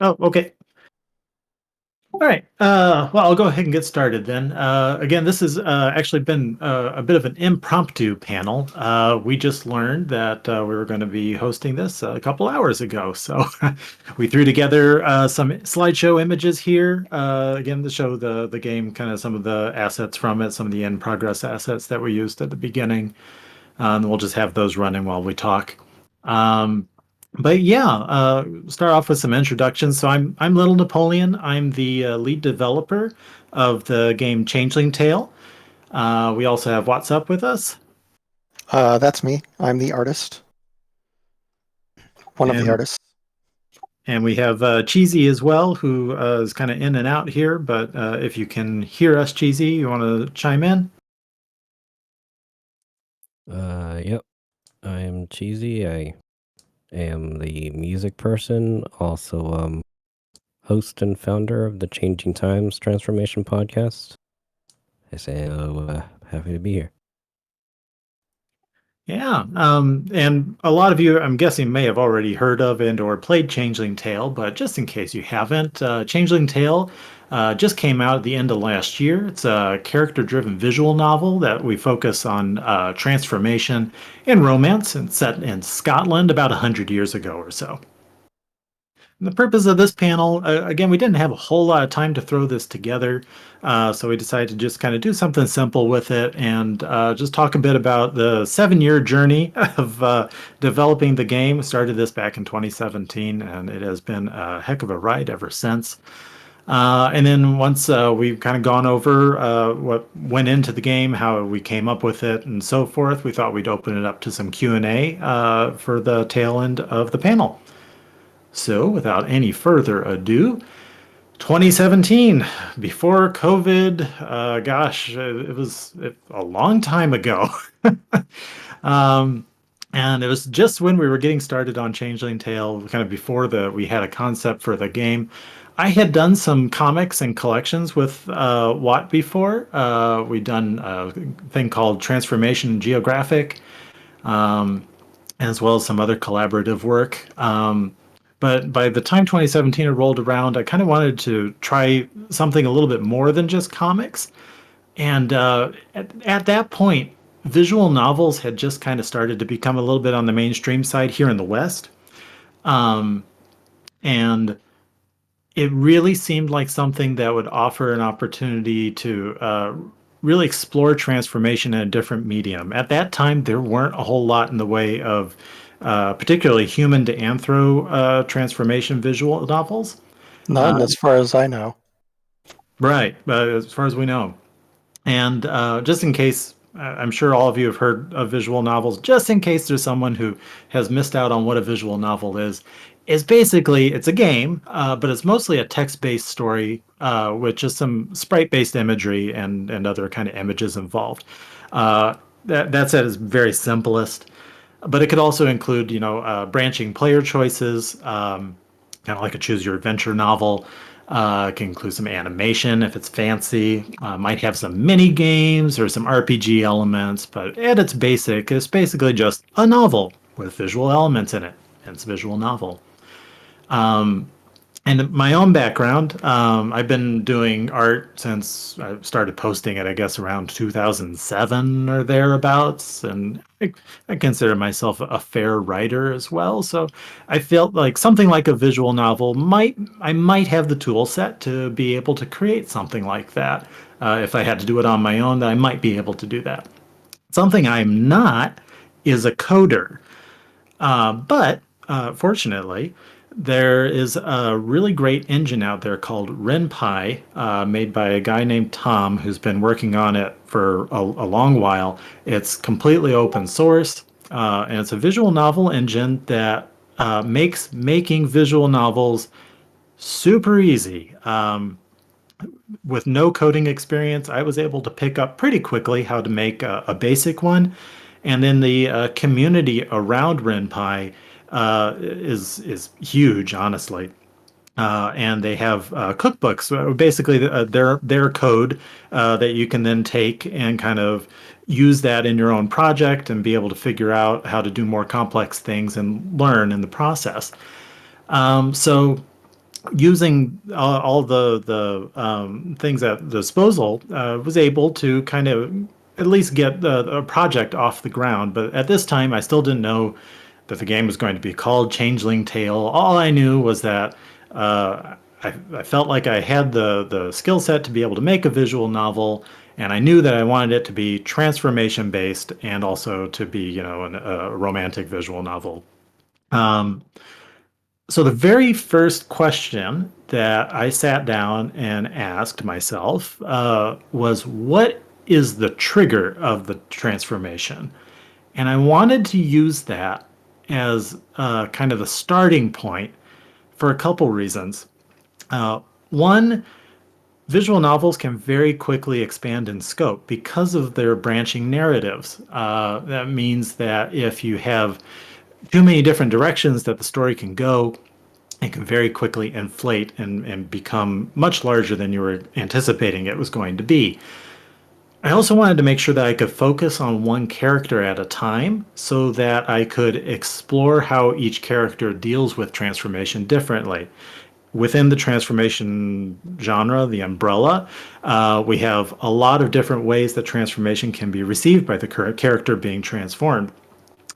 Oh, okay. All right. Well, I'll go ahead and get started then. Again, this has actually been a bit of an impromptu panel. We just learned that we were going to be hosting this a couple hours ago. So we threw together some slideshow images here, again, to show the game, kind of some of the assets from it, some of the in progress assets that we used at the beginning. And we'll just have those running while we talk. Um, but yeah, start off with some introductions. So I'm Little Napoleon. I'm the lead developer of the game Changeling Tale. We also have Watsup with us, That's me. I'm the artist, one of the and artists. we have Cheesy as well, who is kind of in and out here. But if you can hear us, Cheesy, you want to chime in? Yep. I am Cheesy. I am the music person, also host and founder of the Changing Times Transformation Podcast. I say happy to be here. Yeah, and a lot of you, I'm guessing, may have already heard of and or played Changeling Tale, but just in case you haven't, Changeling Tale just came out at the end of last year. It's a character-driven visual novel that we focus on transformation and romance, and set in Scotland about 100 years ago or so. The purpose of this panel, again, we didn't have a whole lot of time to throw this together, so we decided to just kind of do something simple with it and just talk a bit about the 7-year journey of developing the game. Started this back in 2017, and it has been a heck of a ride ever since. And then once we've kind of gone over what went into the game, how we came up with it, and so forth, we thought we'd open it up to some Q&A for the tail end of the panel. So, without any further ado, 2017, before COVID, gosh, it was a long time ago. um, and it was just when we were getting started on Changeling Tale, kind of before we had a concept for the game. I had done some comics and collections with Watt before. We'd done a thing called Transformation Geographic, um, as well as some other collaborative work. But by the time 2017 had rolled around, I kind of wanted to try something a little bit more than just comics. And at that point, visual novels had just kind of started to become a little bit on the mainstream side here in the West. Um, and it really seemed like something that would offer an opportunity to really explore transformation in a different medium. At that time, there weren't a whole lot in the way of particularly human to anthro transformation visual novels. None, Uh, as far as I know. right, as far as we know. And just in case, I'm sure all of you have heard of visual novels, just in case there's someone who has missed out on what a visual novel is basically, it's a game, but it's mostly a text-based story with just some sprite-based imagery and other kind of images involved. That said, is very simplest, but it could also include, branching player choices, kind of like a choose your adventure novel. It can include some animation if it's fancy. Might have some mini games or some RPG elements, but at its basic, it's basically just a novel with visual elements in it. It's a visual novel. And my own background, I've been doing art since I started posting it, I guess, around 2007 or thereabouts. And I consider myself a fair writer as well. So I felt like something like a visual novel I might have the tool set to be able to create something like that. If I had to do it on my own, then I might be able to do that. Something I'm not is a coder. But fortunately, there is a really great engine out there called RenPy, made by a guy named Tom, who's been working on it for a long while. It's completely open source, and it's a visual novel engine that makes making visual novels super easy. With no coding experience, I was able to pick up pretty quickly how to make a basic one. And then the community around RenPy is huge, honestly. And they have cookbooks, basically their code that you can then take and kind of use that in your own project and be able to figure out how to do more complex things and learn in the process. So using all the things at disposal, was able to kind of at least get a project off the ground. But at this time, I still didn't know that the game was going to be called Changeling Tale. All I knew was that I felt like I had the skill set to be able to make a visual novel, and I knew that I wanted it to be transformation based and also to be, a romantic visual novel. Um, so the very first question that I sat down and asked myself was, what is the trigger of the transformation? And I wanted to use that as kind of the starting point for a couple reasons. One, visual novels can very quickly expand in scope because of their branching narratives. That means that if you have too many different directions that the story can go, it can very quickly inflate and become much larger than you were anticipating it was going to be. I also wanted to make sure that I could focus on one character at a time so that I could explore how each character deals with transformation differently. Within the transformation genre, the umbrella, we have a lot of different ways that transformation can be received by the current character being transformed.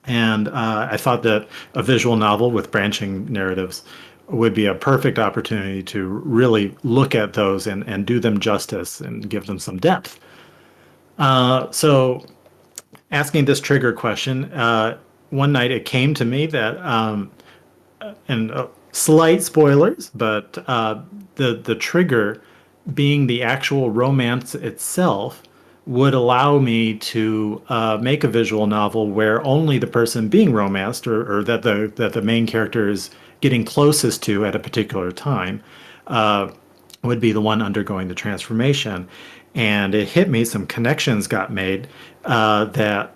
And I thought that a visual novel with branching narratives would be a perfect opportunity to really look at those and do them justice and give them some depth. So, asking this trigger question, one night it came to me that, and slight spoilers, but the trigger being the actual romance itself would allow me to make a visual novel where only the person being romanced, or that the main character is getting closest to at a particular time, would be the one undergoing the transformation. And it hit me, some connections got made, that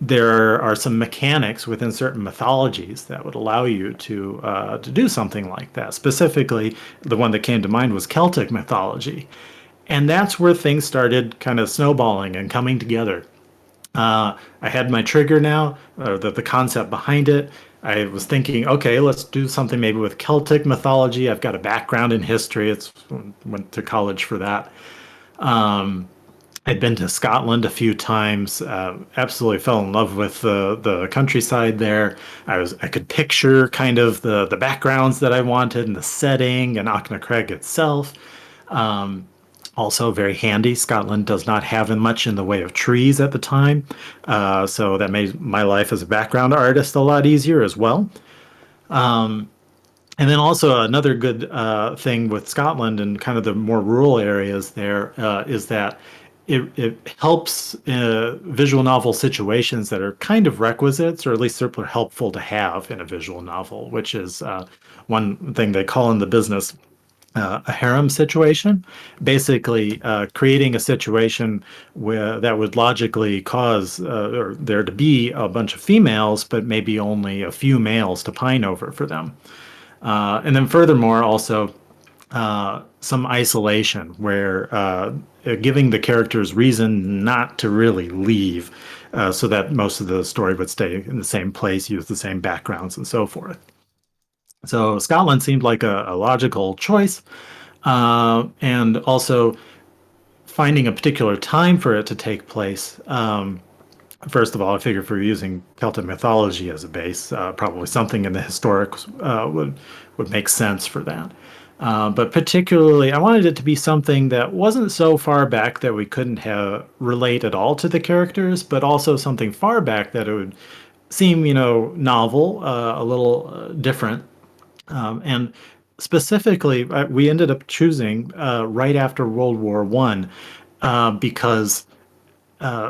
there are some mechanics within certain mythologies that would allow you to do something like that. Specifically, the one that came to mind was Celtic mythology, and that's where things started kind of snowballing and coming together. I had my trigger now, the concept behind it. I was thinking, okay, let's do something maybe with Celtic mythology. I've got a background in history. It's went to college for that. I'd been to Scotland a few times. Absolutely fell in love with the countryside there. I could picture kind of the backgrounds that I wanted and the setting and Auchnacraig itself. Also very handy. Scotland does not have much in the way of trees at the time, so that made my life as a background artist a lot easier as well. And then also another good thing with Scotland and kind of the more rural areas there is that it helps visual novel situations that are kind of requisites, or at least super helpful to have in a visual novel, which is one thing they call in the business a harem situation. Basically, creating a situation where that would logically cause or there to be a bunch of females, but maybe only a few males to pine over for them. And then furthermore, also some isolation where giving the characters reason not to really leave, so that most of the story would stay in the same place, use the same backgrounds, and so forth. So Scotland seemed like a logical choice, and also finding a particular time for it to take place. First of all, I figured if we're using Celtic mythology as a base, probably something in the historic would make sense for that. But particularly, I wanted it to be something that wasn't so far back that we couldn't have relate at all to the characters, but also something far back that it would seem, novel, a little different. And specifically, we ended up choosing right after World War One, because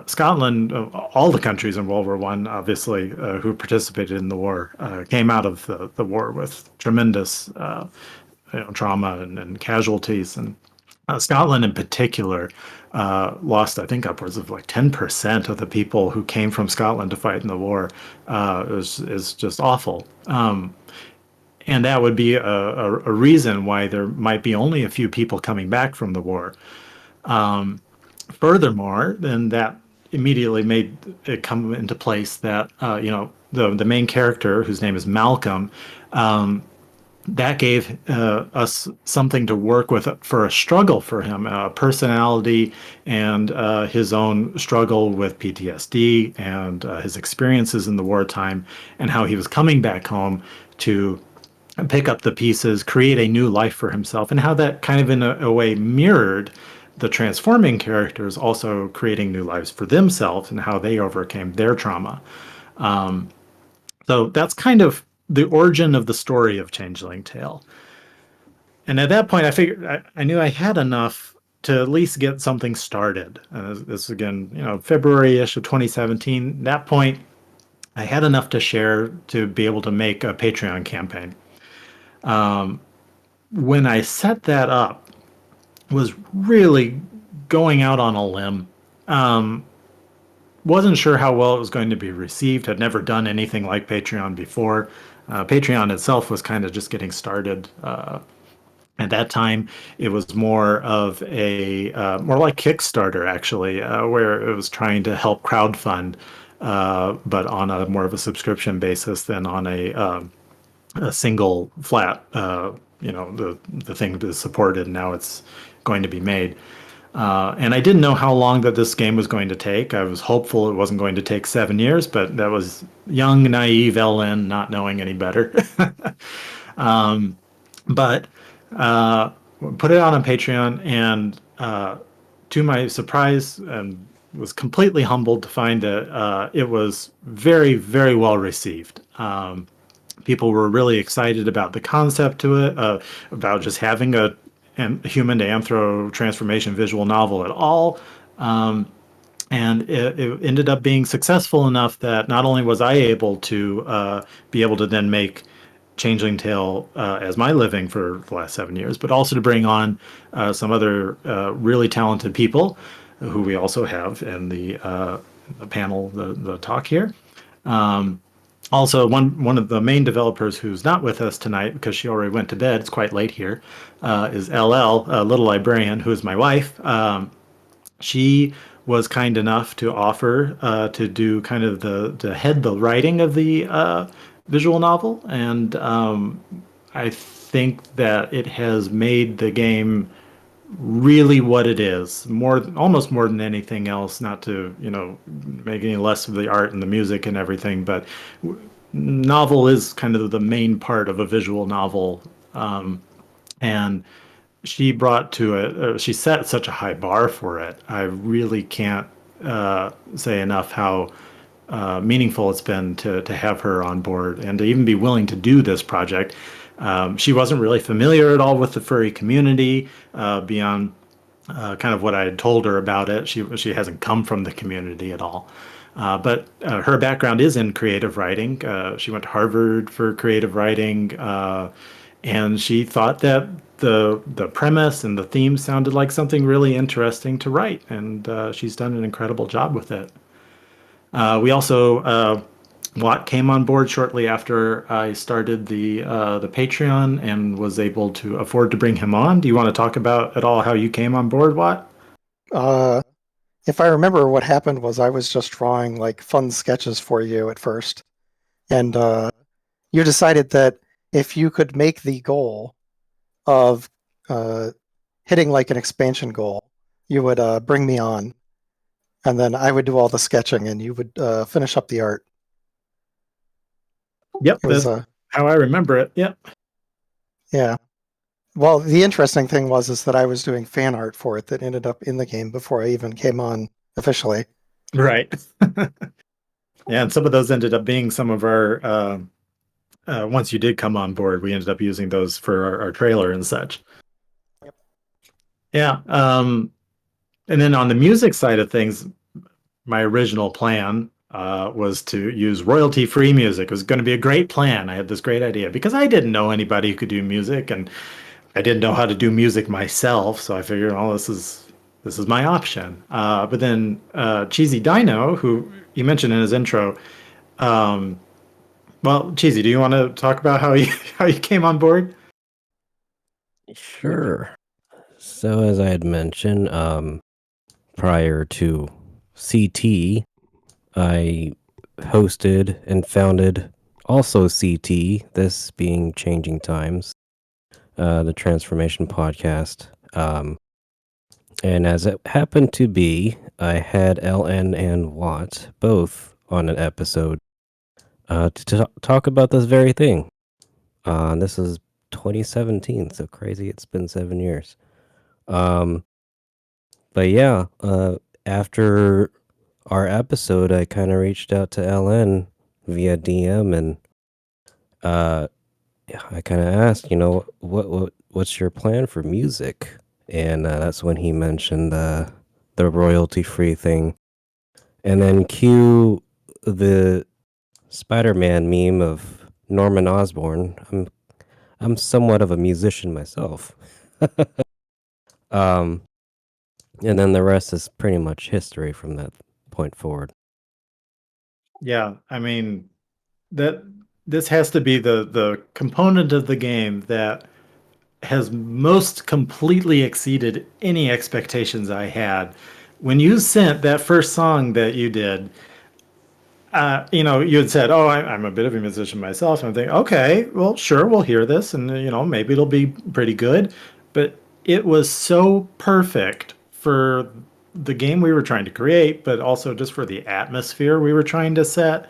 Scotland, all the countries in World War One, obviously, who participated in the war, came out of the war with tremendous trauma and casualties. And Scotland, in particular, lost, I think, upwards of like 10% of the people who came from Scotland to fight in the war. Is just awful. And that would be a reason why there might be only a few people coming back from the war. Furthermore, then that immediately made it come into place that the main character, whose name is Malcolm, that gave us something to work with for a struggle for him, personality, and his own struggle with PTSD and his experiences in the wartime, and how he was coming back home to pick up the pieces, create a new life for himself, and how that kind of in a way mirrored the transforming characters also creating new lives for themselves and how they overcame their trauma. So that's kind of the origin of the story of Changeling Tale. And at that point, I figured I knew I had enough to at least get something started. This again, February-ish of 2017. At that point, I had enough to share to be able to make a Patreon campaign. When I set that up, was really going out on a limb. Wasn't sure how well it was going to be received. Had never done anything like Patreon before. Patreon itself was kind of just getting started. At that time, it was more of a more like Kickstarter, actually, where it was trying to help crowdfund, but on a more of a subscription basis than on a single flat. The thing is supported. Now it's going to be made. And I didn't know how long that this game was going to take. I was hopeful it wasn't going to take 7 years, but that was young, naive LN, not knowing any better. But put it out on Patreon, and to my surprise, and was completely humbled to find that it was very, very well received. People were really excited about the concept to it, about just having a human to anthro transformation visual novel at all. And it ended up being successful enough that not only was I able to be able to then make Changeling Tale as my living for the last 7 years, but also to bring on some other really talented people who we also have in the panel, the talk here. Also, one of the main developers who's not with us tonight because she already went to bed, it's quite late here, is LL, Little Librarian, who is my wife. She was kind enough to offer to do kind of the writing of the visual novel, and I think that it has made the game really what it is, almost more than anything else. Not to make any less of the art and the music and everything, but novel is kind of the main part of a visual novel, and she brought to it, she set such a high bar for it. I really can't say enough how meaningful it's been to have her on board and to even be willing to do this project. She wasn't really familiar at all with the furry community beyond kind of what I had told her about it. She hasn't come from the community at all. But her background is in creative writing. She went to Harvard for creative writing, and she thought that the premise and the theme sounded like something really interesting to write, and she's done an incredible job with it. We also Watt came on board shortly after I started the Patreon and was able to afford to bring him on. Do you want to talk about at all how you came on board, Watt? If I remember, what happened was I was just drawing like fun sketches for you at first, and you decided that if you could make the goal of hitting like an expansion goal, you would bring me on, and then I would do all the sketching, and you would finish up the art. Yep, It was that's how I remember it. Yep. yeah. Well, the interesting thing is that I was doing fan art for it that ended up in the game before I even came on officially. Right. Yeah, and some of those ended up being some of our once you did come on board, we ended up using those for our trailer and such. Yep. Yeah. And then on the music side of things, my original plan was to use royalty-free music. It was going to be a great plan. I had this great idea because I didn't know anybody who could do music, and I didn't know how to do music myself. So I figured, oh, this is my option. But then CheasyDino, who you mentioned in his intro, well, Cheesy, do you want to talk about how you came on board? Sure. So as I had mentioned, prior to CT, I hosted and founded also CT, this being Changing Times, the Transformation Podcast. And as it happened to be, I had LN and Watt both on an episode to talk about this very thing. This is 2017, so crazy it's been 7 years. But yeah, after our episode, I kind of reached out to LN via DM, and I kind of asked, what's your plan for music? And that's when he mentioned the royalty free thing, and then cue the Spider-Man meme of Norman Osborn. I'm somewhat of a musician myself. um, and then the rest is pretty much history from that point forward. Yeah, I mean that this has to be the component of the game that has most completely exceeded any expectations I had. When you sent that first song that you did, you had said, "Oh, I'm a bit of a musician myself." And I'm thinking, "Okay, well, sure, we'll hear this, and maybe it'll be pretty good." But it was so perfect for the game we were trying to create, but also just for the atmosphere we were trying to set,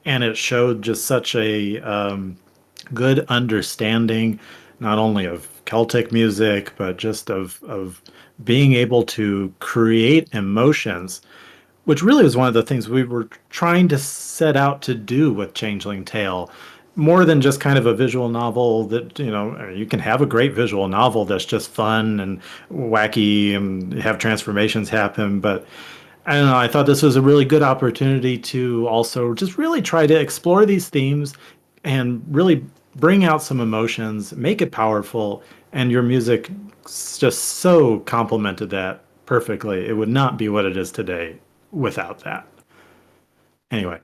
and it showed just such a good understanding, not only of Celtic music, but just of being able to create emotions, which really was one of the things we were trying to set out to do with Changeling Tale. More than just kind of a visual novel that, you can have a great visual novel that's just fun and wacky and have transformations happen. But I don't know, I thought this was a really good opportunity to also just really try to explore these themes and really bring out some emotions, make it powerful, and your music just so complemented that perfectly. It would not be what it is today without that. Anyway,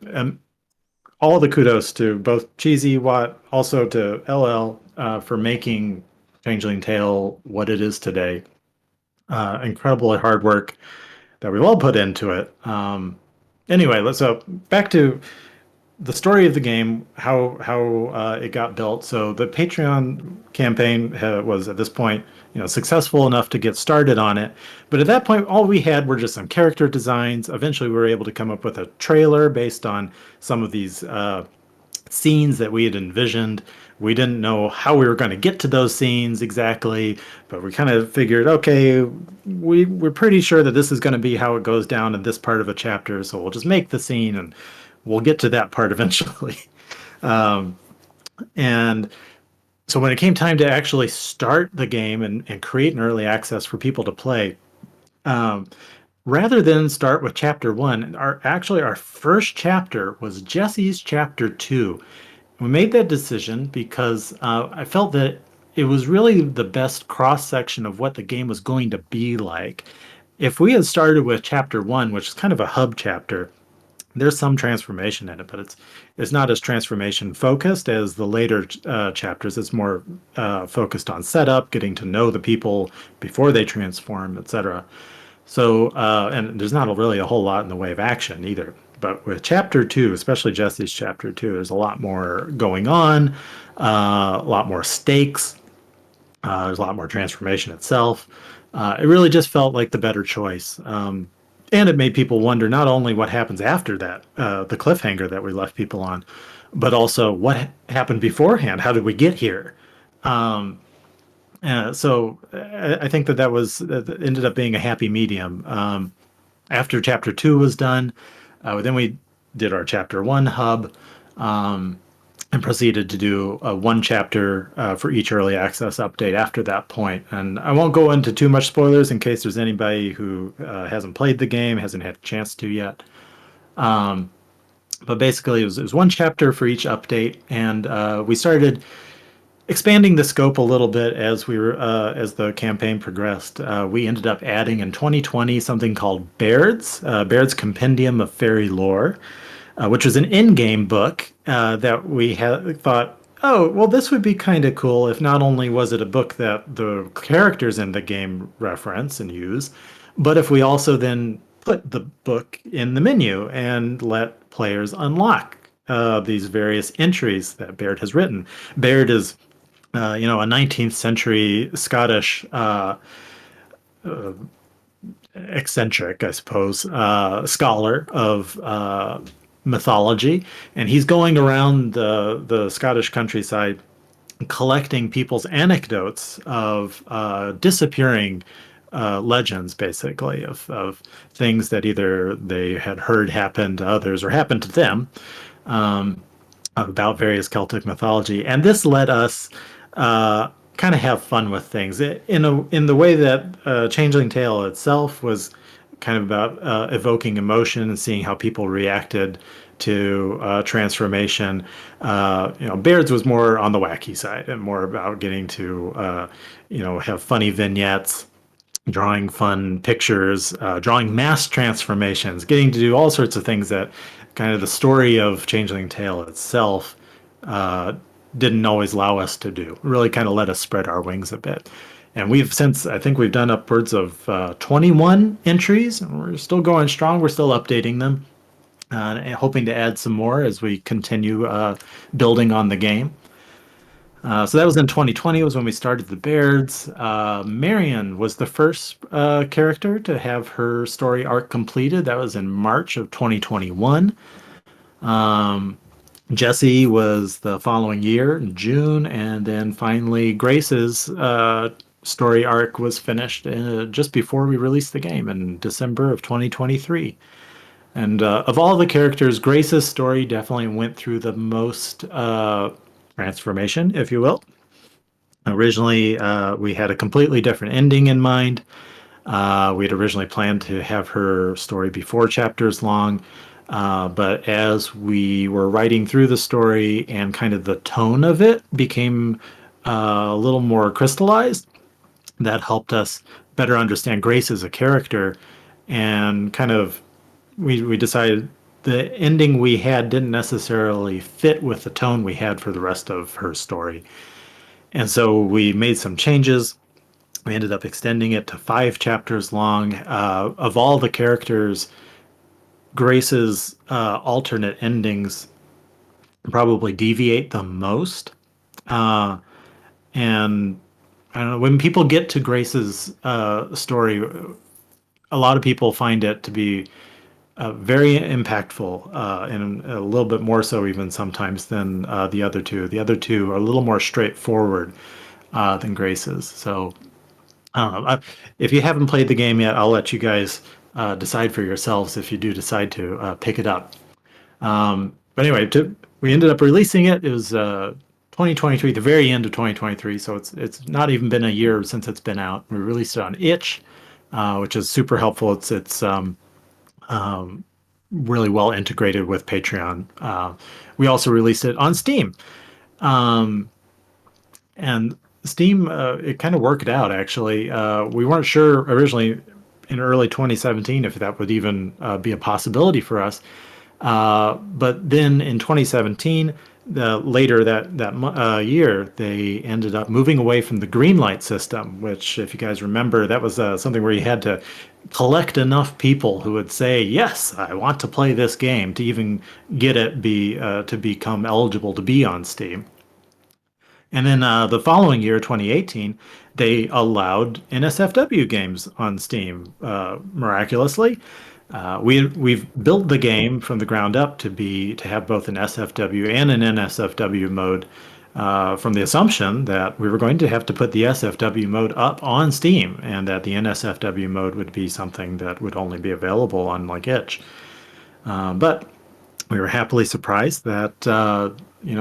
all the kudos to both Cheesy, Watt, also to LL for making Changeling Tale what it is today. Incredibly hard work that we've all put into it. Anyway, let's so back to the story of the game, how it got built. So the Patreon campaign was at this point, successful enough to get started on it. But at that point, all we had were just some character designs. Eventually, we were able to come up with a trailer based on some of these scenes that we had envisioned. We didn't know how we were going to get to those scenes exactly, but we kind of figured, okay, we're pretty sure that this is going to be how it goes down in this part of a chapter, so we'll just make the scene and we'll get to that part eventually. And so when it came time to actually start the game and create an early access for people to play, rather than start with chapter one, our first chapter was Jesse's chapter two. We made that decision because I felt that it was really the best cross section of what the game was going to be like. If we had started with chapter one, which is kind of a hub chapter, there's some transformation in it, but it's not as transformation focused as the later chapters. It's more focused on setup, getting to know the people before they transform, etc. So, and there's not really a whole lot in the way of action either. But with chapter two, especially Jesse's chapter two, there's a lot more going on, a lot more stakes. There's a lot more transformation itself. It really just felt like the better choice. And it made people wonder not only what happens after that, the cliffhanger that we left people on, but also what happened beforehand. How did we get here? So I think that was ended up being a happy medium. After chapter two was done, then we did our chapter one hub, and proceeded to do one chapter for each early access update after that point. And I won't go into too much spoilers in case there's anybody who hasn't played the game, hasn't had a chance to yet. But basically, it was one chapter for each update, and we started expanding the scope a little bit as as the campaign progressed. We ended up adding in 2020 something called Baird's Compendium of Fairy Lore, which was an in-game book that we had thought, oh, well, this would be kind of cool if not only was it a book that the characters in the game reference and use, but if we also then put the book in the menu and let players unlock these various entries that Baird has written. Baird is a 19th century Scottish eccentric, I suppose, scholar of mythology, and he's going around the Scottish countryside collecting people's anecdotes of disappearing legends, basically, of things that either they had heard happened to others or happened to them, um, about various Celtic mythology. And this let us kind of have fun with things in the way that Changeling Tale itself was kind of about evoking emotion and seeing how people reacted to transformation. Baird's was more on the wacky side and more about getting to have funny vignettes, drawing fun pictures, drawing mass transformations, getting to do all sorts of things that kind of the story of Changeling Tale itself uh, didn't always allow us to do. Really kind of let us spread our wings a bit. And I think we've done upwards of 21 entries, and we're still going strong. We're still updating them, and hoping to add some more as we continue building on the game. So that was in 2020 was when we started the Bairds. Marion was the first character to have her story arc completed. That was in March of 2021. Um, Jesse was the following year in June, and then finally Grace's story arc was finished just before we released the game in December of 2023. And of all the characters, Grace's story definitely went through the most transformation, if you will. Originally, we had a completely different ending in mind. We had originally planned to have her story be 4 chapters long, but as we were writing through the story and kind of the tone of it became a little more crystallized, that helped us better understand Grace as a character, and kind of we decided the ending we had didn't necessarily fit with the tone we had for the rest of her story. And so we made some changes. We ended up extending it to 5 chapters long. Of all the characters, Grace's alternate endings probably deviate the most. Uh, and I don't know, when people get to Grace's story, a lot of people find it to be very impactful, and a little bit more so even sometimes than the other two. The other two are a little more straightforward than Grace's. So I don't know. If you haven't played the game yet, I'll let you guys decide for yourselves if you do decide to pick it up. But anyway, we ended up releasing it. It was 2023, the very end of 2023. So it's not even been a year since it's been out. We released it on itch, which is super helpful. It's really well integrated with Patreon. We also released it on Steam. Um, and Steam, it kind of worked out actually. We weren't sure originally in early 2017 if that would even be a possibility for us. But then in 2017, later that year, they ended up moving away from the green light system, which, if you guys remember, that was something where you had to collect enough people who would say, "Yes, I want to play this game," to even get it to become eligible to be on Steam. And then the following year, 2018, they allowed NSFW games on Steam, miraculously. We've built the game from the ground up to have both an SFW and an NSFW mode, from the assumption that we were going to have to put the SFW mode up on Steam, and that the NSFW mode would be something that would only be available on like itch. But we were happily surprised that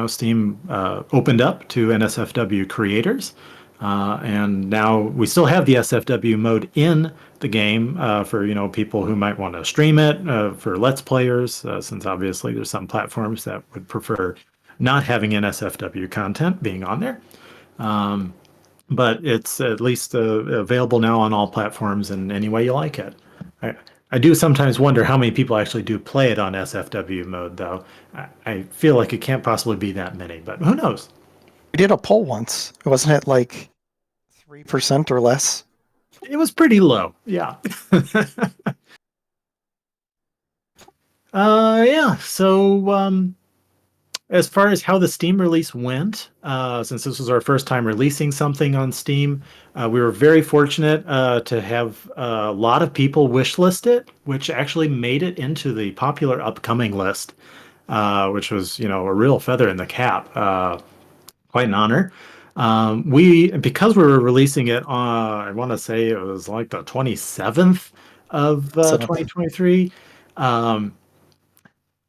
Steam opened up to NSFW creators, and now we still have the SFW mode in the game for people who might want to stream it, for Let's Players, since obviously there's some platforms that would prefer not having NSFW content being on there. But it's at least available now on all platforms in any way you like it. I do sometimes wonder how many people actually do play it on SFW mode, though. I feel like it can't possibly be that many, but who knows? We did a poll once. Wasn't it like 3% or less? It was pretty low, yeah. Yeah, so As far as how the Steam release went, since this was our first time releasing something on Steam, we were very fortunate to have a lot of people wishlist it, which actually made it into the popular upcoming list, which was, a real feather in the cap. Quite an honor. Because we were releasing it on, I want to say it was like the 27th of 2023. Um,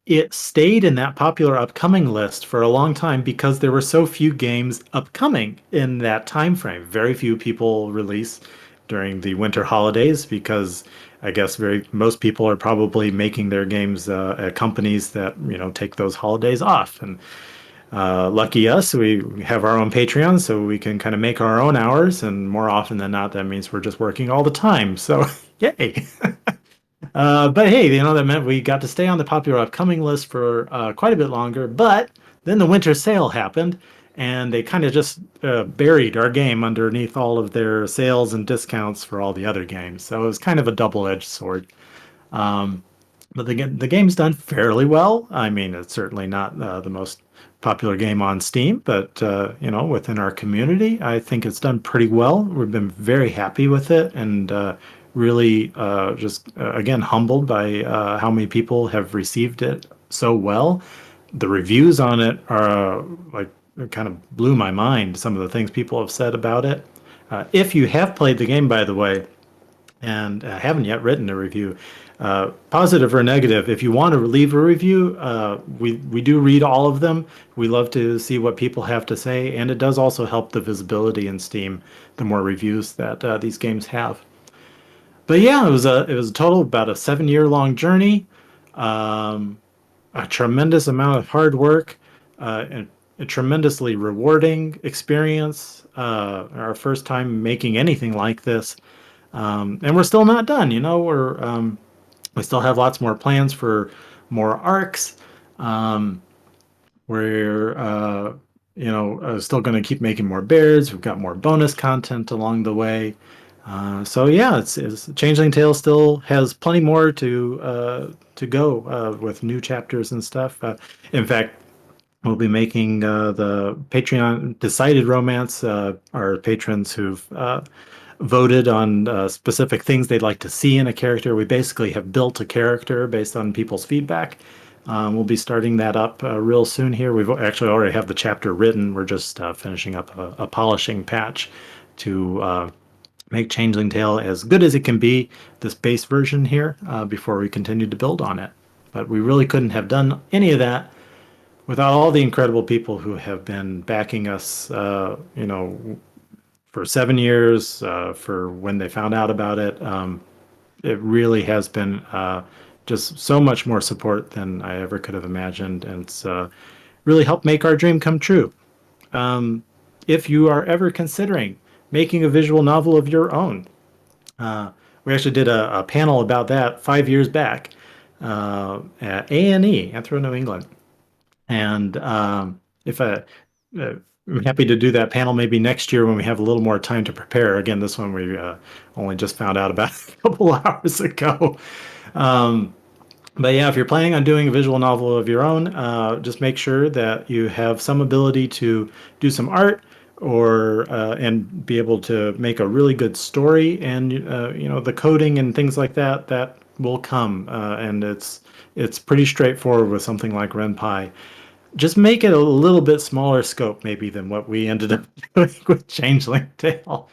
it stayed in that popular upcoming list for a long time because there were so few games upcoming in that time frame. Very few people release during the winter holidays because I guess very most people are probably making their games at companies that take those holidays off. And lucky us, we have our own Patreon, so we can kind of make our own hours. And more often than not, that means we're just working all the time. So yay! But hey, that meant we got to stay on the popular upcoming list for quite a bit longer. But then the winter sale happened, and they kind of just buried our game underneath all of their sales and discounts for all the other games. So it was kind of a double-edged sword. Um, but the game's done fairly well. I mean, it's certainly not the most popular game on Steam, but within our community, I think it's done pretty well. We've been very happy with it, and really just again humbled by how many people have received it so well. The reviews on it are like it kind of blew my mind. Some of the things people have said about it. If you have played the game, by the way, and haven't yet written a review, positive or negative, if you want to leave a review, we do read all of them. We love to see what people have to say, and it does also help the visibility in Steam, the more reviews that these games have. But yeah, it was a total about a 7-year long journey, um, a tremendous amount of hard work, and a tremendously rewarding experience. Our first time making anything like this, and we're still not done. We still have lots more plans for more arcs. Um, we're still going to keep making more bears. We've got more bonus content along the way. So yeah, it's Changeling Tale still has plenty more to go with new chapters and stuff. In fact, we'll be making the Patreon Decided Romance. Our patrons who've voted on specific things they'd like to see in a character. We basically have built a character based on people's feedback. We'll be starting that up real soon here. We've actually already have the chapter written. We're just finishing up a polishing patch to make Changeling Tale as good as it can be, this base version here, before we continue to build on it. But we really couldn't have done any of that without all the incredible people who have been backing us, for 7 years, for when they found out about it. It really has been just so much more support than I ever could have imagined, and it's really helped make our dream come true. If you are ever considering making a visual novel of your own, we actually did a panel about that 5 years back at A&E, Anthro New England. And if I'm happy to do that panel maybe next year when we have a little more time to prepare. Again, this one we only just found out about a couple hours ago. Um, but yeah, if you're planning on doing a visual novel of your own, just make sure that you have some ability to do some art or and be able to make a really good story, and the coding and things like that will come, and it's pretty straightforward with something like RenPy. Just make it a little bit smaller scope maybe than what we ended up doing with Changeling Tale.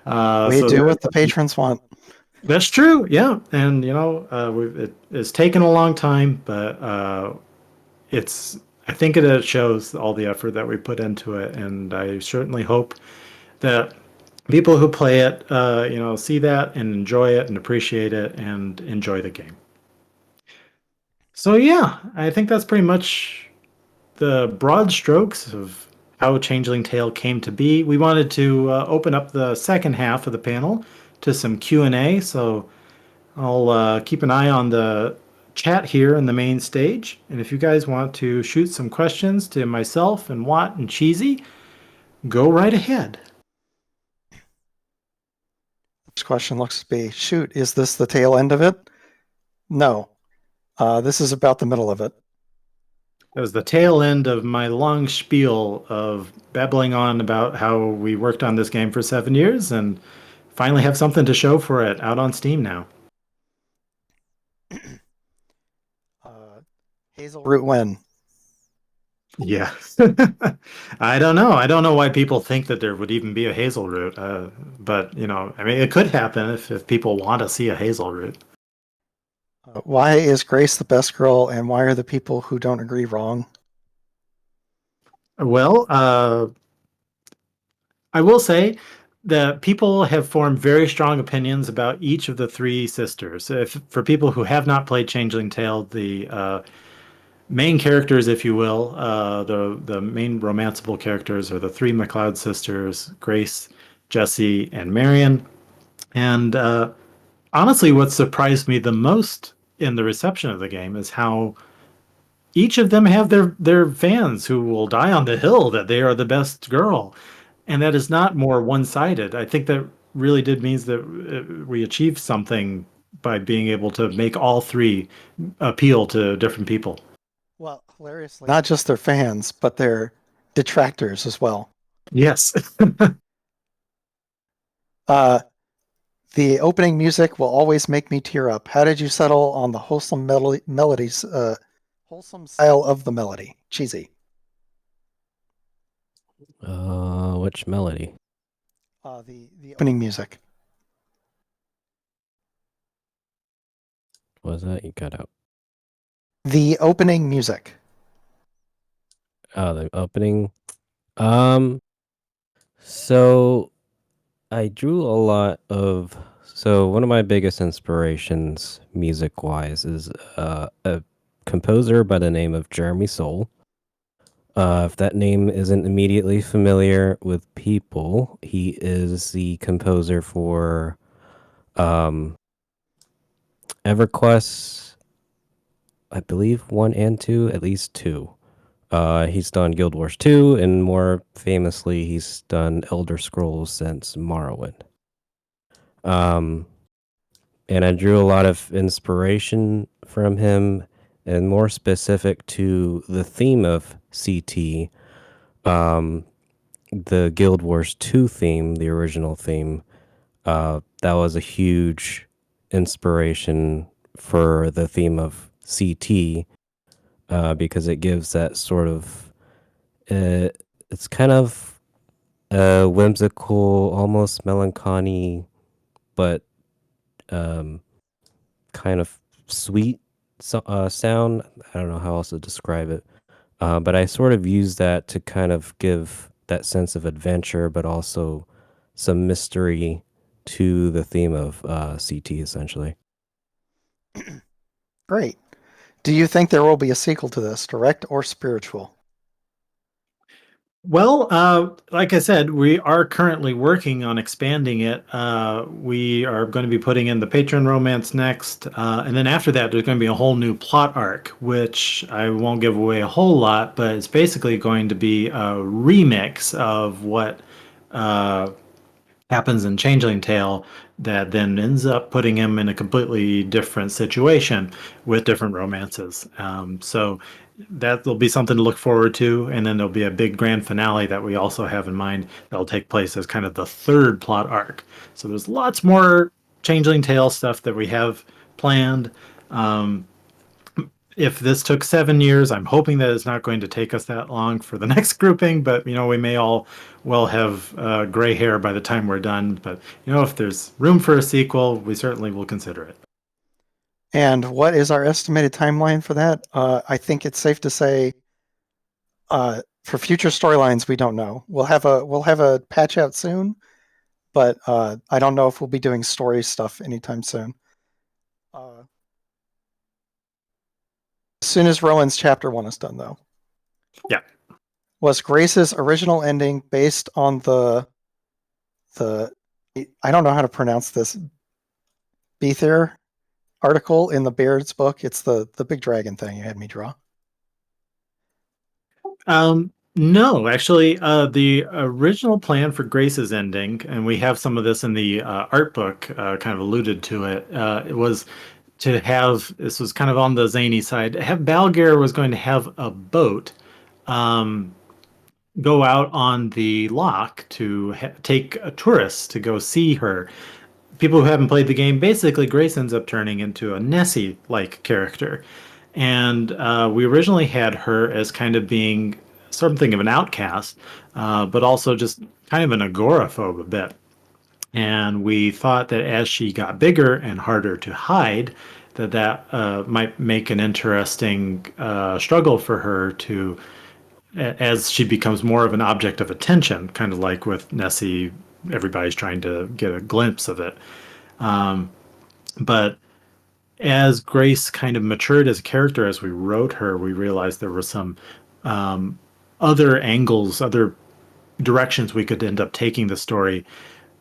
We do what the patrons want. That's true, yeah. And it's taken a long time, but I think it shows all the effort that we put into it, and I certainly hope that people who play it, see that and enjoy it and appreciate it and enjoy the game. So yeah, I think that's pretty much the broad strokes of how Changeling Tale came to be. We wanted to open up the second half of the panel to some Q&A, so I'll keep an eye on the chat here in the main stage. And if you guys want to shoot some questions to myself and Watt and Cheesy, go right ahead. This question looks to be, shoot, is this the tail end of it? No. This is about the middle of it. That was the tail end of my long spiel of babbling on about how we worked on this game for 7 years and finally have something to show for it out on Steam now. Hazel Root when? Yeah. I don't know. I don't know why people think that there would even be a hazel root. But, I mean, it could happen if people want to see a hazel root. Why is Grace the best girl, and why are the people who don't agree wrong? Well, I will say that people have formed very strong opinions about each of the three sisters. For people who have not played Changeling Tale, the main characters, if you will, the main romanceable characters are the three McLeod sisters, Grace, Jessie, and Marion. And honestly, what surprised me the most in the reception of the game is how each of them have their fans who will die on the hill that they are the best girl, and that is not more one-sided. I think that really did means that we achieved something by being able to make all three appeal to different people. Well, hilariously, not just their fans, but their detractors as well. Yes. The opening music will always make me tear up. How did you settle on the wholesome melodies, wholesome style of the melody? Cheesy. Which melody? The opening music. What was that? You cut out. The opening music. Oh, the opening. So I drew a lot of. So one of my biggest inspirations, music-wise, is a composer by the name of Jeremy Soule. If that name isn't immediately familiar with people, he is the composer for EverQuest, I believe 1 and 2, at least 2. He's done Guild Wars 2, and more famously, he's done Elder Scrolls since Morrowind. And I drew a lot of inspiration from him, and more specific to the theme of CT, the Guild Wars 2 theme, the original theme. That was a huge inspiration for the theme of CT, because it gives that sort of, it's kind of a whimsical, almost melancholy, but kind of sweet sound. I don't know how else to describe it. But I sort of use that to kind of give that sense of adventure, but also some mystery to the theme of CT, essentially. Great. Do you think there will be a sequel to this, direct or spiritual? Well, like I said, we are currently working on expanding it. We are going to be putting in the patron romance next. And then after that, there's going to be a whole new plot arc, which I won't give away a whole lot, but it's basically going to be a remix of what happens in Changeling Tale that then ends up putting him in a completely different situation with different romances. So that will be something to look forward to. And then there'll be a big grand finale that we also have in mind that'll take place as kind of the third plot arc. So there's lots more Changeling Tale stuff that we have planned. If this took 7 years, I'm hoping that it's not going to take us that long for the next grouping, but we may all well have gray hair by the time we're done. But if there's room for a sequel, we certainly will consider it. And what is our estimated timeline for that? I think it's safe to say, for future storylines, we don't know. We'll have a patch out soon, but I don't know if we'll be doing story stuff anytime soon. As soon as Rowan's chapter 1 is done, though. Yeah. Was Grace's original ending based on the I don't know how to pronounce this, Beether article in the Baird's book? It's the big dragon thing you had me draw. No, actually, the original plan for Grace's ending, and we have some of this in the art book, kind of alluded to it, it was to have, this was kind of on the zany side, have Balgare was going to have a boat um, go out on the loch to take tourists to go see her. People who haven't played the game, basically Grace ends up turning into a Nessie-like character. And we originally had her as kind of being something of an outcast, but also just kind of an agoraphobe a bit. And we thought that as she got bigger and harder to hide, that might make an interesting struggle for her to, as she becomes more of an object of attention, kind of like with Nessie, everybody's trying to get a glimpse of it. But as Grace kind of matured as a character, as we wrote her, we realized there were some other angles, other directions we could end up taking the story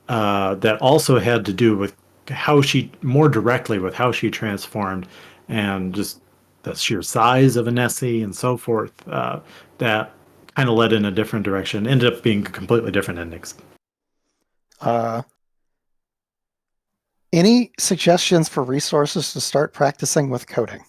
that also had to do with how she, more directly with how she transformed and just the sheer size of a Nessie and so forth. That kind of led in a different direction, ended up being completely different endings. Any suggestions for resources to start practicing with coding?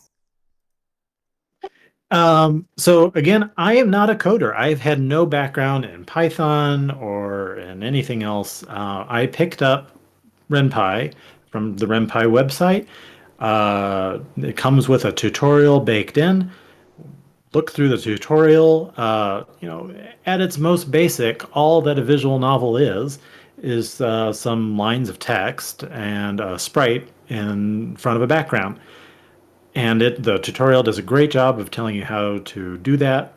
So again, I am not a coder. I've had no background in Python or in anything else. I picked up RenPy from the RenPy website. It comes with a tutorial baked in. Look through the tutorial. At its most basic, all that a visual novel is some lines of text and a sprite in front of a background. And the tutorial does a great job of telling you how to do that.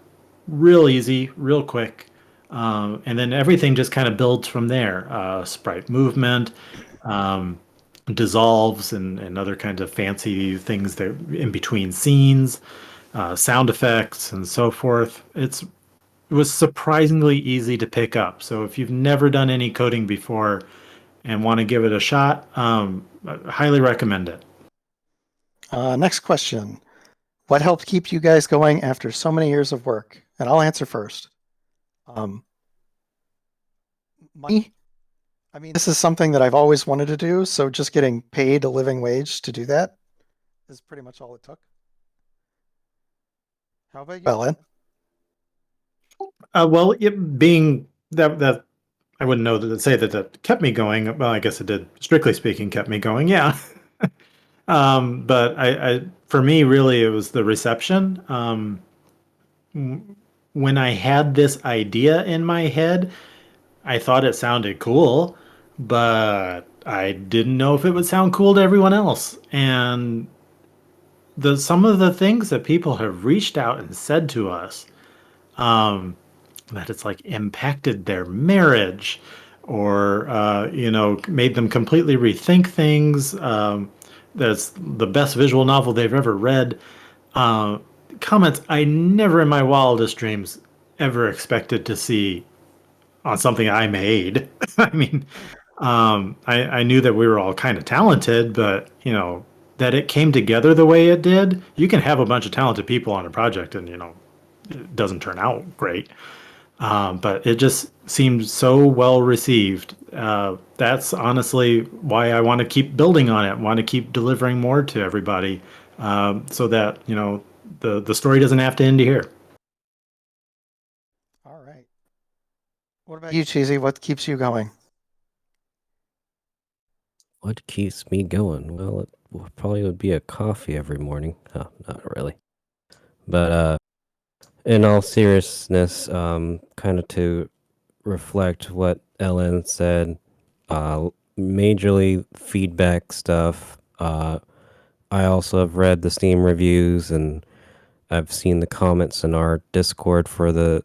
Real easy, real quick. And then everything just kind of builds from there. Sprite movement, dissolves, and other kinds of fancy things that in between scenes, sound effects, and so forth. It was surprisingly easy to pick up. So if you've never done any coding before and want to give it a shot, I highly recommend it. Next question. What helped keep you guys going after so many years of work? And I'll answer first. Money. I mean, this is something that I've always wanted to do, so just getting paid a living wage to do that is pretty much all it took. How about you, Ellen? Well, it being that I wouldn't know to say that kept me going. Well, I guess it did. Strictly speaking, kept me going. Yeah. But for me, really, it was the reception. When I had this idea in my head, I thought it sounded cool, but I didn't know if it would sound cool to everyone else. And some of the things that people have reached out and said to us, that it's like impacted their marriage or made them completely rethink things. That's the best visual novel they've ever read. Comments I never in my wildest dreams ever expected to see on something I made. I mean, I knew that we were all kind of talented, but that it came together the way it did. You can have a bunch of talented people on a project and it doesn't turn out great. But it just seemed so well received. That's honestly why I want to keep building on it, want to keep delivering more to everybody, so that the story doesn't have to end here. All right. What about you, Cheesy? What keeps you going? What keeps me going? Well, it probably would be a coffee every morning. Oh, not really. But in all seriousness, kind of to reflect what Ellen said, majorly feedback stuff. I also have read the Steam reviews and I've seen the comments in our Discord for the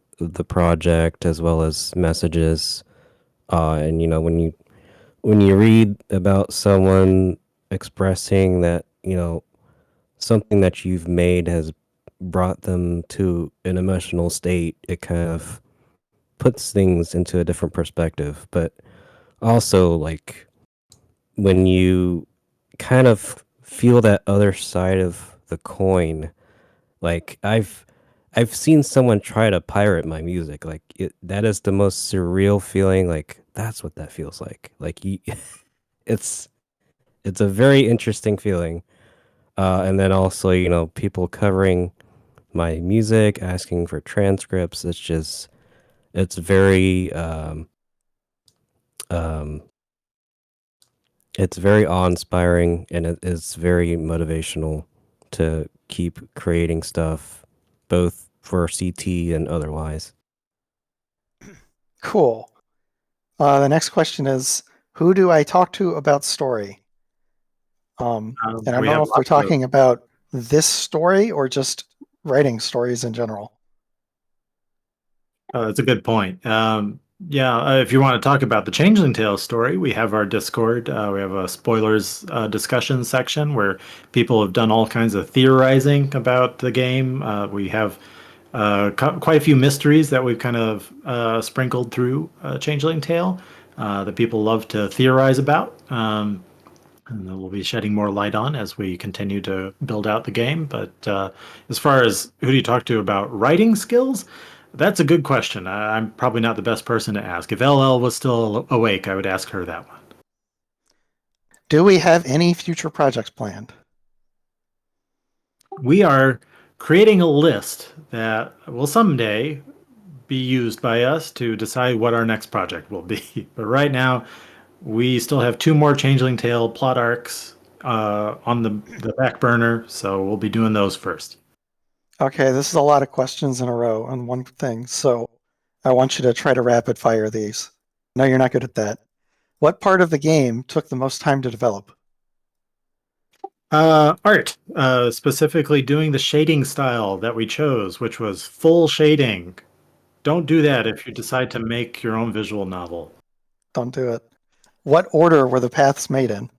project as well as messages. And when you read about someone expressing that something that you've made has brought them to an emotional state, it kind of puts things into a different perspective. But also, like, when you kind of feel that other side of the coin, like I've seen someone try to pirate my music. Like that is the most surreal feeling. Like that's what that feels like. Like it's a very interesting feeling. And then also, people covering my music, asking for transcripts. It's very, um, it's very awe-inspiring, and it's very motivational to keep creating stuff, both for CT and otherwise. Cool. The next question is, who do I talk to about story? And I don't We know have if we're lots of. talking about this story or just writing stories in general. That's a good point. If you want to talk about the Changeling Tale story, we have our Discord. We have a spoilers discussion section where people have done all kinds of theorizing about the game. We have quite a few mysteries that we've kind of sprinkled through Changeling Tale that people love to theorize about. And then we'll be shedding more light on as we continue to build out the game. But as far as who do you talk to about writing skills, that's a good question. I'm probably not the best person to ask. If LL was still awake, I would ask her that one. Do we have any future projects planned? We are creating a list that will someday be used by us to decide what our next project will be. But right now, we still have two more Changeling Tale plot arcs on the back burner, so we'll be doing those first. Okay, this is a lot of questions in a row on one thing, so I want you to try to rapid fire these. No, you're not good at that. What part of the game took the most time to develop? Art, specifically doing the shading style that we chose, which was full shading. Don't do that if you decide to make your own visual novel. Don't do it. What order were the paths made in?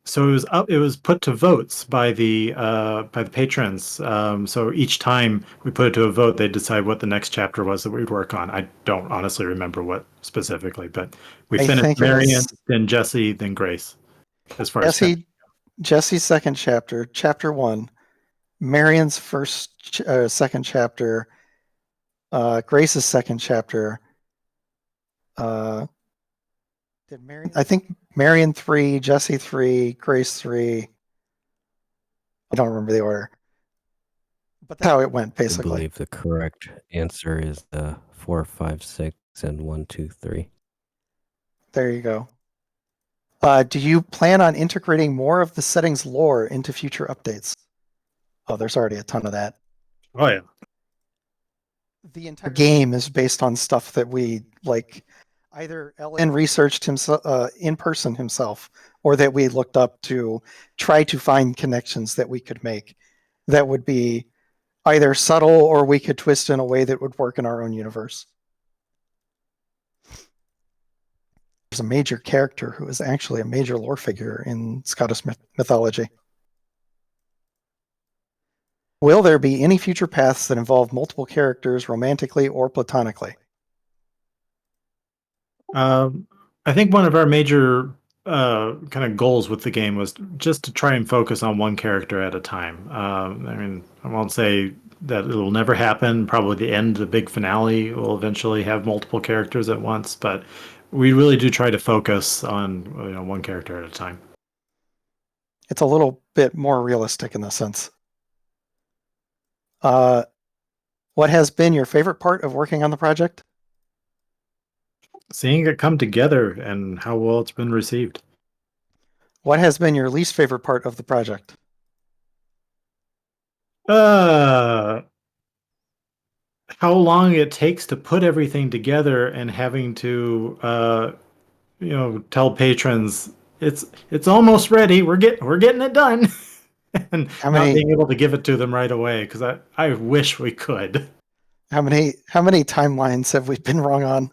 So it was up. It was put to votes by the patrons. So each time we put it to a vote, they decide what the next chapter was that we'd work on. I don't honestly remember what specifically, but we I finished think it Marion, was then Jesse, then Grace. As far as Jesse's second chapter, chapter 1, Marion's second chapter, Grace's second chapter. I think Marion 3, Jesse 3, Grace 3. I don't remember the order. But that's how it went, I basically. believe the correct answer is 4, 5, 6, and 1, 2, 3. There you go. Do you plan on integrating more of the settings lore into future updates? Oh, there's already a ton of that. Oh yeah. The entire game is based on stuff that we like either Ellen researched himself in person himself, or that we looked up to try to find connections that we could make that would be either subtle or we could twist in a way that would work in our own universe. There's a major character who is actually a major lore figure in Scottish mythology. Will there be any future paths that involve multiple characters romantically or platonically? I think one of our major kind of goals with the game was just to try and focus on one character at a time. I mean, I won't say that it'll never happen. Probably the end, the big finale, will eventually have multiple characters at once, but we really do try to focus on one character at a time. It's a little bit more realistic in this sense. What has been your favorite part of working on the project? Seeing it come together and how well it's been received. What has been your least favorite part of the project? How long it takes to put everything together and having to tell patrons it's almost ready. We're getting it done. And not being able to give it to them right away because I wish we could. How many timelines have we been wrong on?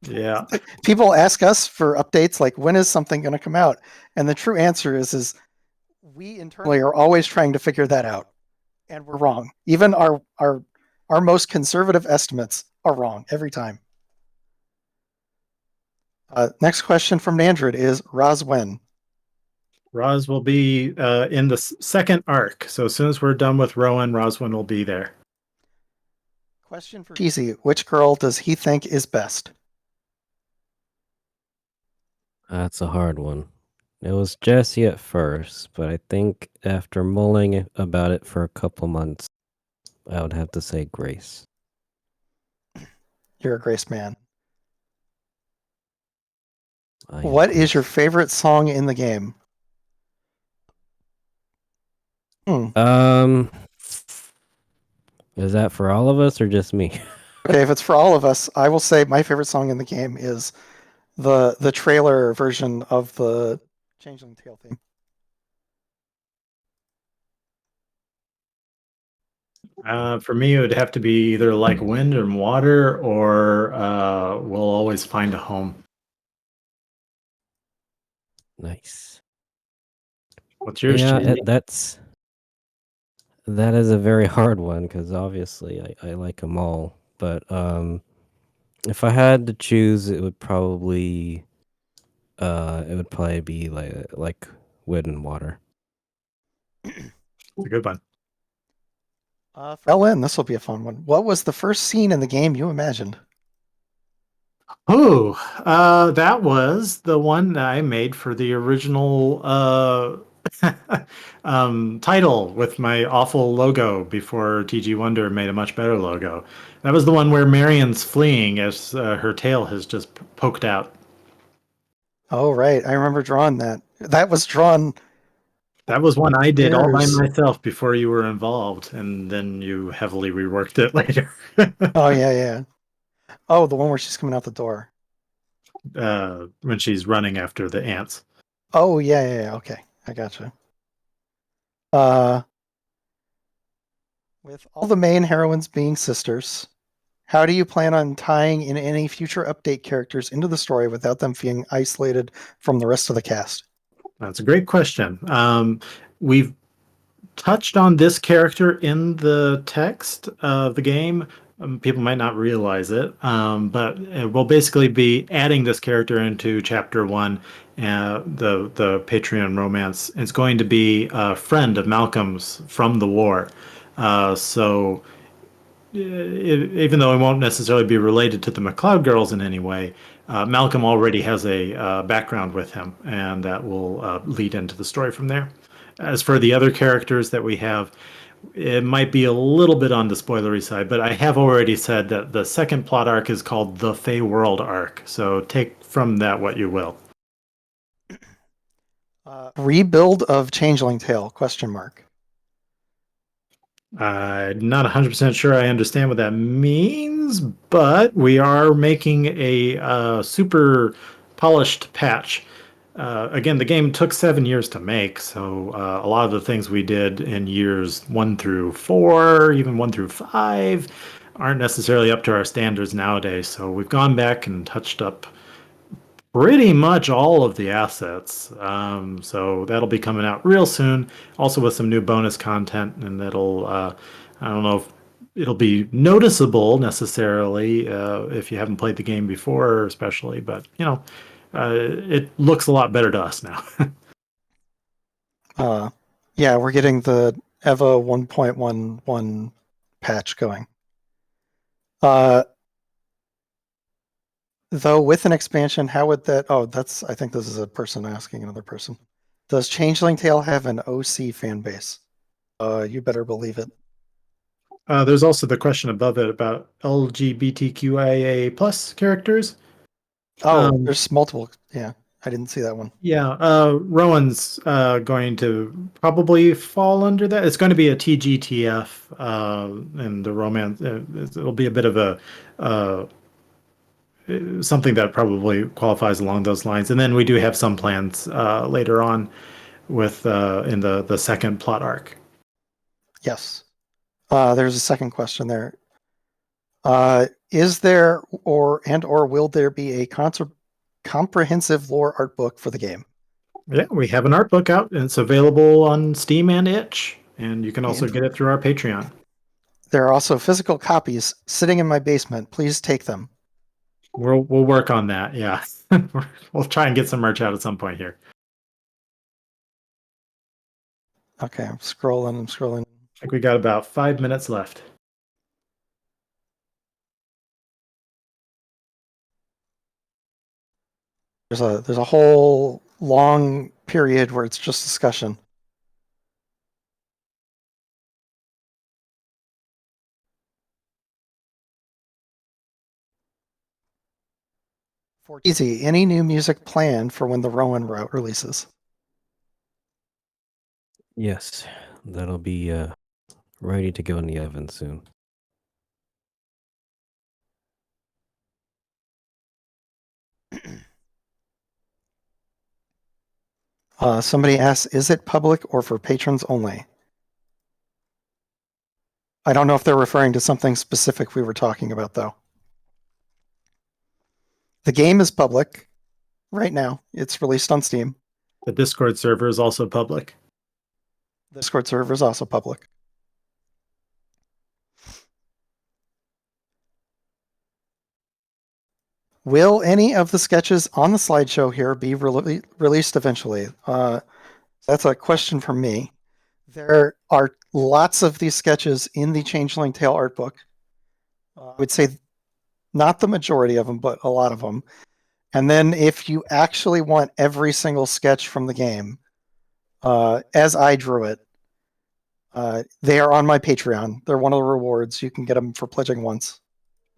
Yeah. People ask us for updates like when is something going to come out? And the true answer is we internally are always trying to figure that out. And we're wrong. Even our most conservative estimates are wrong every time. Next question from Nandrid is Roz when? Roz will be in the second arc. So as soon as we're done with Rowan, Roswin will be there. Question for Cheesy. Which girl does he think is best? That's a hard one. It was Jesse at first, but I think after mulling about it for a couple months, I would have to say Grace. You're a Grace man. I am What is your Grace. favorite song in the game? Is that for all of us or just me? Okay, if it's for all of us, I will say my favorite song in the game is the trailer version of the Changeling Tale theme. For me, it would have to be either like wind and water or we'll always find a home. Nice. What's yours, Yeah, Cheesy? that is a very hard one because obviously I like them all. But if I had to choose, it would probably be like Wood and Water. It's a good one. Ellen, this will be a fun one. What was the first scene in the game you imagined? Oh, that was the one that I made for the original title with my awful logo before TG Wonder made a much better logo. That was the one where Marion's fleeing as her tail has just poked out. Oh, right. I remember drawing that. That was drawn That was one I did all by years. myself before you were involved, and then you heavily reworked it later. Oh, yeah, yeah. Oh, the one where she's coming out the door. When she's running after the ants. Oh, yeah, yeah, yeah. Okay, I gotcha. Uh, with all the main heroines being sisters, how do you plan on tying in any future update characters into the story without them being isolated from the rest of the cast? That's a great question. We've touched on this character in the text of the game. People might not realize it, but we'll basically be adding this character into Chapter One, the Patreon romance. It's going to be a friend of Malcolm's from the war. So even though it won't necessarily be related to the McLeod girls in any way, Malcolm already has a background with him, and that will lead into the story from there. As for the other characters that we have, it might be a little bit on the spoilery side, but I have already said that the second plot arc is called the Fey World arc. So take from that what you will. Rebuild of Changeling Tale? Question mark. I'm not 100% sure I understand what that means, but we are making a super polished patch. Again, the game took 7 years to make, so a lot of the things we did in years 1 through 4, even 1 through 5, aren't necessarily up to our standards nowadays. So we've gone back and touched up pretty much all of the assets. So that'll be coming out real soon, also with some new bonus content, and that'll, I don't know if it'll be noticeable necessarily if you haven't played the game before, especially, but it looks a lot better to us now. Yeah, we're getting the EVA 1.11 patch going. Though with an expansion, how would that? Oh, I think this is a person asking another person. Does Changeling Tale have an OC fan base? You better believe it. There's also the question above it about LGBTQIA plus characters. Oh, Um, there's multiple. Yeah, I didn't see that one. Yeah, Rowan's going to probably fall under that. It's going to be a TGTF, and the romance. It'll be a bit of a something that probably qualifies along those lines. And then we do have some plans later on with in the second plot arc. Yes. There's a second question there. Is there or will there be a comprehensive lore art book for the game? Yeah, we have an art book out, and it's available on Steam and Itch, and you can also And get it through our Patreon. there are also physical copies sitting in my basement. Please take them. We'll work on that. Yeah, we'll try and get some merch out at some point here. Okay, I'm scrolling. I think we got about 5 minutes left. There's a whole long period where it's just discussion. For Easy, any new music planned for when the Rowan route releases? Yes, that'll be ready to go in the oven soon. Somebody asks, is it public or for patrons only? I don't know if they're referring to something specific we were talking about, though. The game is public right now. It's released on Steam. The Discord server is also public. The Discord server is also public. Will any of the sketches on the slideshow here be released eventually? That's a question from me. There are lots of these sketches in the Changeling Tale art book. I would say not the majority of them, but a lot of them. And then if you actually want every single sketch from the game, as I drew it, they are on my Patreon. They're one of the rewards. You can get them for pledging once.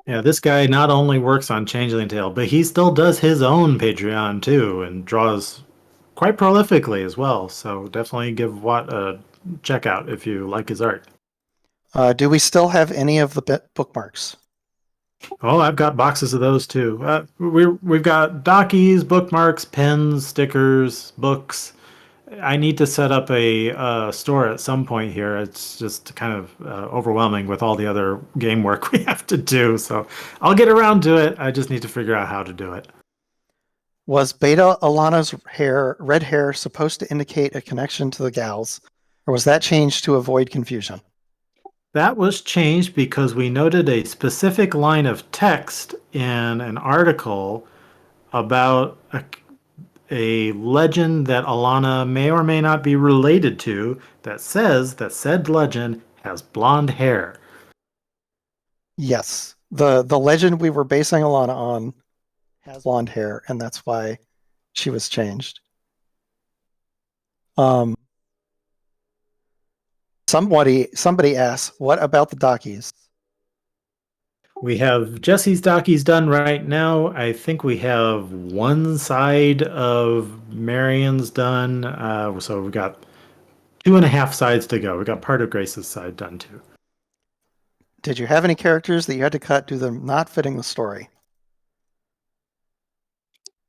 Yeah, this guy not only works on Changeling Tale, but he still does his own Patreon too and draws quite prolifically as well. So definitely give Watt a check out if you like his art. Do we still have any of the bookmarks? Oh, I've got boxes of those too. We've got dockies, bookmarks, pens, stickers, books. I need to set up a store at some point here. It's just kind of overwhelming with all the other game work we have to do. So I'll get around to it. I just need to figure out how to do it. Was Beta Alana's red hair, supposed to indicate a connection to the gals, or was that changed to avoid confusion? That was changed because we noted a specific line of text in an article about a legend that Alana may or may not be related to that says that said legend has blonde hair. Yes. The legend we were basing Alana on has blonde hair, and that's why she was changed. Somebody asks, what about the dockies? We have Jesse's dockies done right now. I think we have one side of Marion's done. So we've got 2.5 sides to go. We got part of Grace's side done too. Did you have any characters that you had to cut due to them not fitting the story?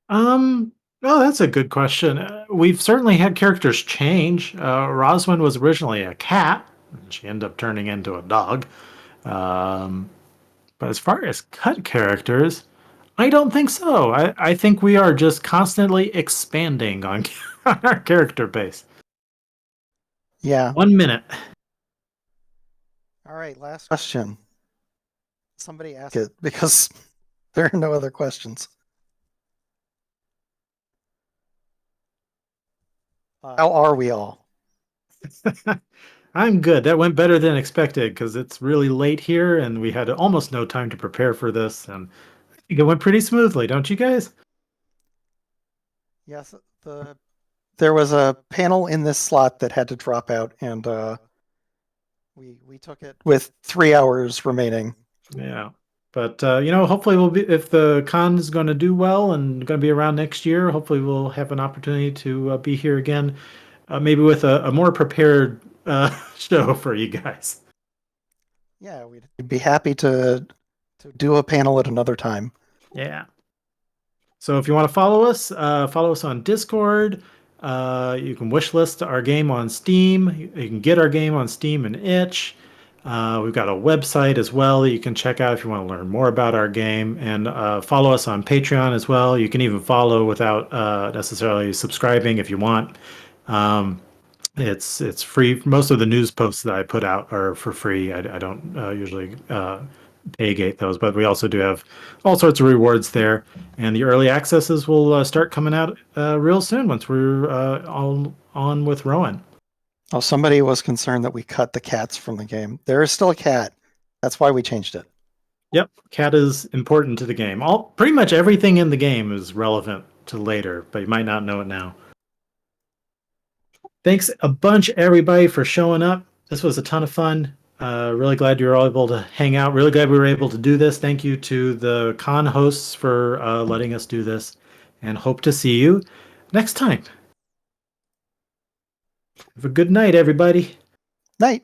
Oh, that's a good question. We've certainly had characters change. Roswin was originally a cat, and she ended up turning into a dog. But as far as cut characters, I don't think so. I think we are just constantly expanding on, on our character base. Yeah. 1 minute. All right, last question. Somebody ask it because there are no other questions. How are we all? I'm good. That went better than expected because it's really late here and we had almost no time to prepare for this. And I think it went pretty smoothly, don't you guys? Yes, there was a panel in this slot that had to drop out, and we took it with 3 hours remaining. Yeah. But, hopefully we'll be, if the con is going to do well and going to be around next year, hopefully we'll have an opportunity to be here again, maybe with a more prepared show for you guys. Yeah, we'd be happy to do a panel at another time. Yeah. So if you want to follow us on Discord. You can wishlist our game on Steam. You can get our game on Steam and itch. We've got a website as well that you can check out if you want to learn more about our game, and follow us on Patreon as well. You can even follow without necessarily subscribing if you want. It's free. Most of the news posts that I put out are for free. I don't usually pay gate those, but we also do have all sorts of rewards there, and the early accesses will start coming out real soon once we're all on with Rowan. Oh, somebody was concerned that we cut the cats from the game. There is still a cat. That's why we changed it. Yep, cat is important to the game. Pretty much everything in the game is relevant to later, but you might not know it now. Thanks a bunch, everybody, for showing up. This was a ton of fun. Really glad you were all able to hang out. Really glad we were able to do this. Thank you to the con hosts for letting us do this, and hope to see you next time. Have a good night, everybody. Night.